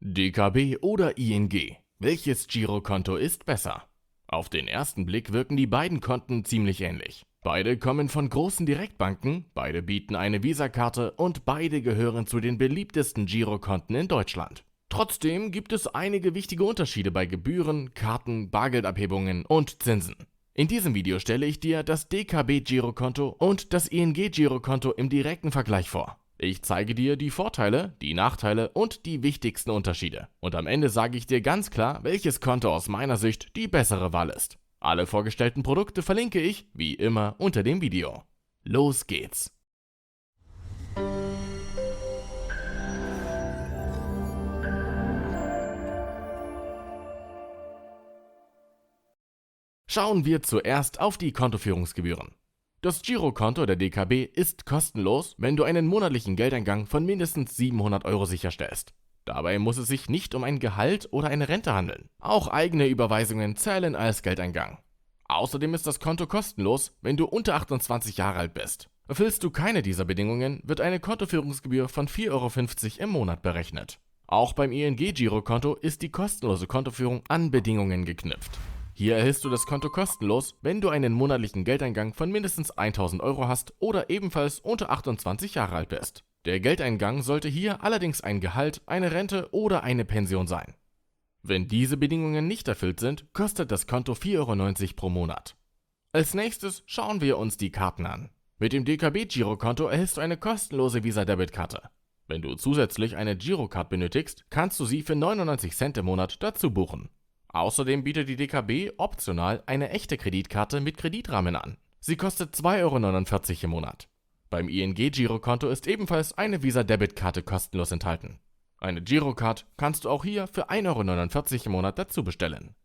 DKB oder ING? Welches Girokonto ist besser? Auf den ersten Blick wirken die beiden Konten ziemlich ähnlich. Beide kommen von großen Direktbanken, beide bieten eine Visa-Karte und beide gehören zu den beliebtesten Girokonten in Deutschland. Trotzdem gibt es einige wichtige Unterschiede bei Gebühren, Karten, Bargeldabhebungen und Zinsen. In diesem Video stelle ich dir das DKB-Girokonto und das ING-Girokonto im direkten Vergleich vor. Ich zeige dir die Vorteile, die Nachteile und die wichtigsten Unterschiede. Und am Ende sage ich dir ganz klar, welches Konto aus meiner Sicht die bessere Wahl ist. Alle vorgestellten Produkte verlinke ich, wie immer, unter dem Video. Los geht's! Schauen wir zuerst auf die Kontoführungsgebühren. Das Girokonto der DKB ist kostenlos, wenn du einen monatlichen Geldeingang von mindestens 700 € sicherstellst. Dabei muss es sich nicht um ein Gehalt oder eine Rente handeln. Auch eigene Überweisungen zählen als Geldeingang. Außerdem ist das Konto kostenlos, wenn du unter 28 Jahre alt bist. Erfüllst du keine dieser Bedingungen, wird eine Kontoführungsgebühr von 4,50 € im Monat berechnet. Auch beim ING-Girokonto ist die kostenlose Kontoführung an Bedingungen geknüpft. Hier erhältst du das Konto kostenlos, wenn du einen monatlichen Geldeingang von mindestens 1000 € hast oder ebenfalls unter 28 Jahre alt bist. Der Geldeingang sollte hier allerdings ein Gehalt, eine Rente oder eine Pension sein. Wenn diese Bedingungen nicht erfüllt sind, kostet das Konto 4,90 € pro Monat. Als nächstes schauen wir uns die Karten an. Mit dem DKB-Girokonto erhältst du eine kostenlose Visa-Debit-Karte. Wenn du zusätzlich eine Girocard benötigst, kannst du sie für 99 Cent im Monat dazu buchen. Außerdem bietet die DKB optional eine echte Kreditkarte mit Kreditrahmen an. Sie kostet 2,49 € im Monat. Beim ING-Girokonto ist ebenfalls eine Visa-Debit-Karte kostenlos enthalten. Eine Girocard kannst du auch hier für 1,49 € im Monat dazu bestellen.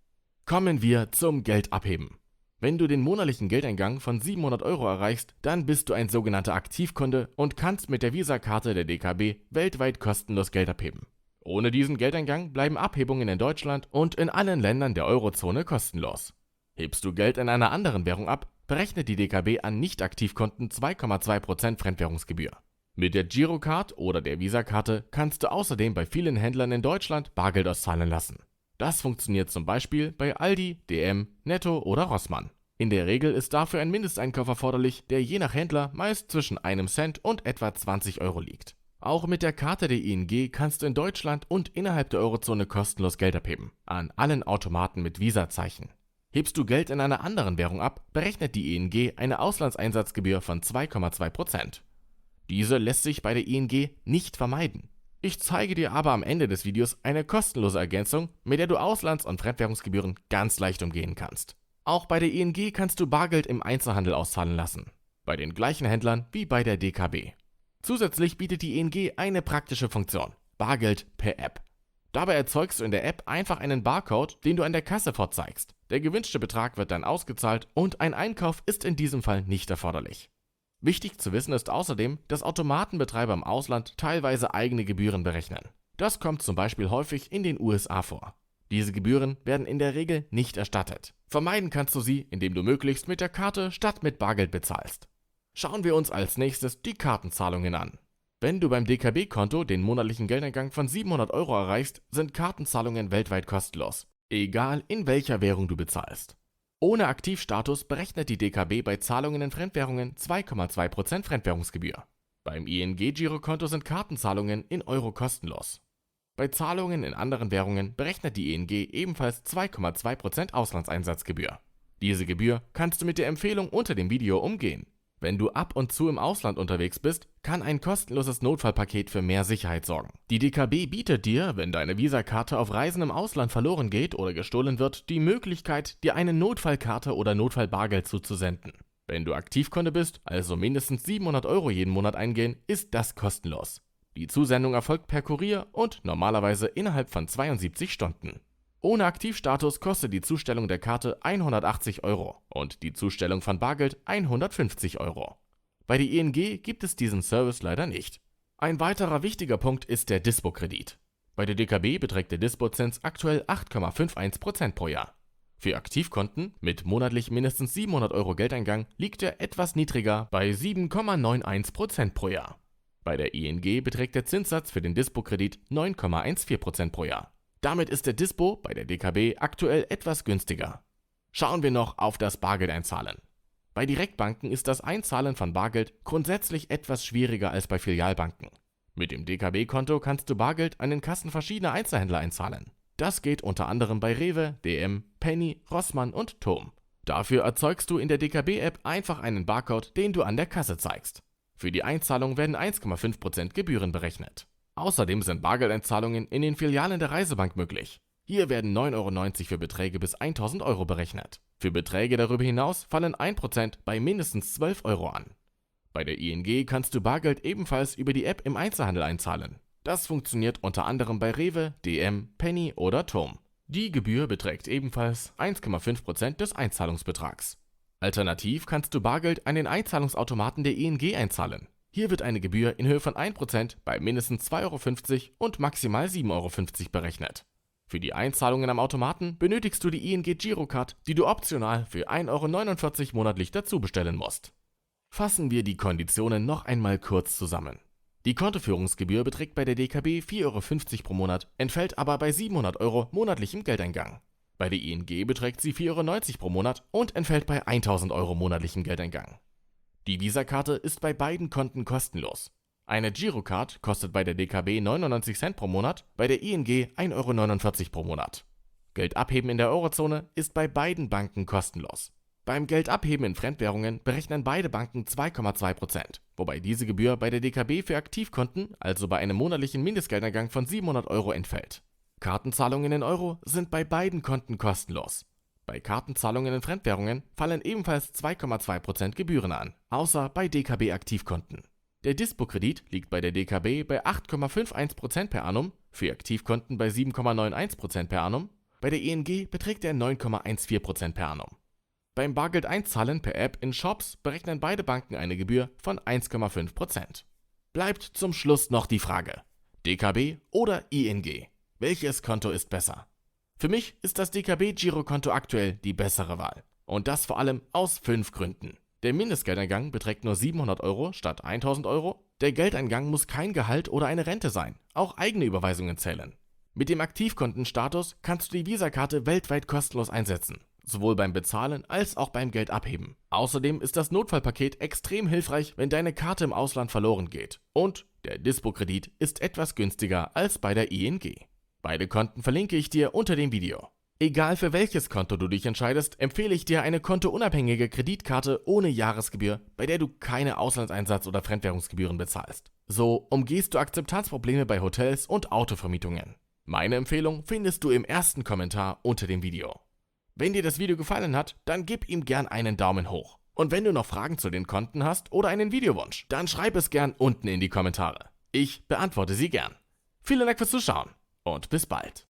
Kommen wir zum Geldabheben. Wenn du den monatlichen Geldeingang von 700 € erreichst, dann bist du ein sogenannter Aktivkunde und kannst mit der Visa-Karte der DKB weltweit kostenlos Geld abheben. Ohne diesen Geldeingang bleiben Abhebungen in Deutschland und in allen Ländern der Eurozone kostenlos. Hebst du Geld in einer anderen Währung ab, berechnet die DKB an Nicht-Aktivkonten 2,2% Fremdwährungsgebühr. Mit der Girocard oder der Visa-Karte kannst du außerdem bei vielen Händlern in Deutschland Bargeld auszahlen lassen. Das funktioniert zum Beispiel bei Aldi, DM, Netto oder Rossmann. In der Regel ist dafür ein Mindesteinkauf erforderlich, der je nach Händler meist zwischen 1 Cent und etwa 20 € liegt. Auch mit der Karte der ING kannst du in Deutschland und innerhalb der Eurozone kostenlos Geld abheben, an allen Automaten mit Visa-Zeichen. Hebst du Geld in einer anderen Währung ab, berechnet die ING eine Auslandseinsatzgebühr von 2,2%. Diese lässt sich bei der ING nicht vermeiden. Ich zeige dir aber am Ende des Videos eine kostenlose Ergänzung, mit der du Auslands- und Fremdwährungsgebühren ganz leicht umgehen kannst. Auch bei der ING kannst du Bargeld im Einzelhandel auszahlen lassen, bei den gleichen Händlern wie bei der DKB. Zusätzlich bietet die ING eine praktische Funktion: Bargeld per App. Dabei erzeugst du in der App einfach einen Barcode, den du an der Kasse vorzeigst. Der gewünschte Betrag wird dann ausgezahlt und ein Einkauf ist in diesem Fall nicht erforderlich. Wichtig zu wissen ist außerdem, dass Automatenbetreiber im Ausland teilweise eigene Gebühren berechnen. Das kommt zum Beispiel häufig in den USA vor. Diese Gebühren werden in der Regel nicht erstattet. Vermeiden kannst du sie, indem du möglichst mit der Karte statt mit Bargeld bezahlst. Schauen wir uns als nächstes die Kartenzahlungen an. Wenn du beim DKB-Konto den monatlichen Geldeingang von 700 € erreichst, sind Kartenzahlungen weltweit kostenlos, egal in welcher Währung du bezahlst. Ohne Aktivstatus berechnet die DKB bei Zahlungen in Fremdwährungen 2,2% Fremdwährungsgebühr. Beim ING-Girokonto sind Kartenzahlungen in Euro kostenlos. Bei Zahlungen in anderen Währungen berechnet die ING ebenfalls 2,2% Auslandseinsatzgebühr. Diese Gebühr kannst du mit der Empfehlung unter dem Video umgehen. Wenn du ab und zu im Ausland unterwegs bist, kann ein kostenloses Notfallpaket für mehr Sicherheit sorgen. Die DKB bietet dir, wenn deine Visakarte auf Reisen im Ausland verloren geht oder gestohlen wird, die Möglichkeit, dir eine Notfallkarte oder Notfallbargeld zuzusenden. Wenn du Aktivkunde bist, also mindestens 700 € jeden Monat eingehen, ist das kostenlos. Die Zusendung erfolgt per Kurier und normalerweise innerhalb von 72 Stunden. Ohne Aktivstatus kostet die Zustellung der Karte 180 € und die Zustellung von Bargeld 150 €. Bei der ING gibt es diesen Service leider nicht. Ein weiterer wichtiger Punkt ist der Dispo-Kredit. Bei der DKB beträgt der Dispo-Zins aktuell 8,51% pro Jahr. Für Aktivkonten mit monatlich mindestens 700 € Geldeingang liegt er etwas niedriger bei 7,91% pro Jahr. Bei der ING beträgt der Zinssatz für den Dispo-Kredit 9,14% pro Jahr. Damit ist der Dispo bei der DKB aktuell etwas günstiger. Schauen wir noch auf das Bargeldeinzahlen. Bei Direktbanken ist das Einzahlen von Bargeld grundsätzlich etwas schwieriger als bei Filialbanken. Mit dem DKB-Konto kannst du Bargeld an den Kassen verschiedener Einzelhändler einzahlen. Das geht unter anderem bei Rewe, DM, Penny, Rossmann und Tom. Dafür erzeugst du in der DKB-App einfach einen Barcode, den du an der Kasse zeigst. Für die Einzahlung werden 1,5% Gebühren berechnet. Außerdem sind Bargeldeinzahlungen in den Filialen der Reisebank möglich. Hier werden 9,90 € für Beträge bis 1.000 € berechnet. Für Beträge darüber hinaus fallen 1% bei mindestens 12 € an. Bei der ING kannst du Bargeld ebenfalls über die App im Einzelhandel einzahlen. Das funktioniert unter anderem bei Rewe, DM, Penny oder Tom. Die Gebühr beträgt ebenfalls 1,5% des Einzahlungsbetrags. Alternativ kannst du Bargeld an den Einzahlungsautomaten der ING einzahlen. Hier wird eine Gebühr in Höhe von 1% bei mindestens 2,50 € und maximal 7,50 € berechnet. Für die Einzahlungen am Automaten benötigst du die ING Girocard, die du optional für 1,49 € monatlich dazu bestellen musst. Fassen wir die Konditionen noch einmal kurz zusammen. Die Kontoführungsgebühr beträgt bei der DKB 4,50 € pro Monat, entfällt aber bei 700 € monatlichem Geldeingang. Bei der ING beträgt sie 4,90 € pro Monat und entfällt bei 1.000 € monatlichem Geldeingang. Die Visa-Karte ist bei beiden Konten kostenlos. Eine Girocard kostet bei der DKB 99 Cent pro Monat, bei der ING 1,49 € pro Monat. Geld abheben in der Eurozone ist bei beiden Banken kostenlos. Beim Geldabheben in Fremdwährungen berechnen beide Banken 2,2%, wobei diese Gebühr bei der DKB für Aktivkonten, also bei einem monatlichen Mindestgeldeingang von 700 € entfällt. Kartenzahlungen in Euro sind bei beiden Konten kostenlos. Bei Kartenzahlungen in Fremdwährungen fallen ebenfalls 2,2% Gebühren an, außer bei DKB-Aktivkonten. Der Dispo-Kredit liegt bei der DKB bei 8,51% per annum, für Aktivkonten bei 7,91% per annum, bei der ING beträgt er 9,14% per annum. Beim Bargeldeinzahlen per App in Shops berechnen beide Banken eine Gebühr von 1,5%. Bleibt zum Schluss noch die Frage: DKB oder ING? Welches Konto ist besser? Für mich ist das DKB-Girokonto aktuell die bessere Wahl. Und das vor allem aus 5 Gründen. Der Mindestgeldeingang beträgt nur 700 € statt 1.000 €. Der Geldeingang muss kein Gehalt oder eine Rente sein. Auch eigene Überweisungen zählen. Mit dem Aktivkontenstatus kannst du die Visa-Karte weltweit kostenlos einsetzen. Sowohl beim Bezahlen als auch beim Geldabheben. Außerdem ist das Notfallpaket extrem hilfreich, wenn deine Karte im Ausland verloren geht. Und der Dispo-Kredit ist etwas günstiger als bei der ING. Beide Konten verlinke ich dir unter dem Video. Egal für welches Konto du dich entscheidest, empfehle ich dir eine kontounabhängige Kreditkarte ohne Jahresgebühr, bei der du keine Auslandseinsatz- oder Fremdwährungsgebühren bezahlst. So umgehst du Akzeptanzprobleme bei Hotels und Autovermietungen. Meine Empfehlung findest du im ersten Kommentar unter dem Video. Wenn dir das Video gefallen hat, dann gib ihm gern einen Daumen hoch. Und wenn du noch Fragen zu den Konten hast oder einen Videowunsch, dann schreib es gern unten in die Kommentare. Ich beantworte sie gern. Vielen Dank fürs Zuschauen und bis bald.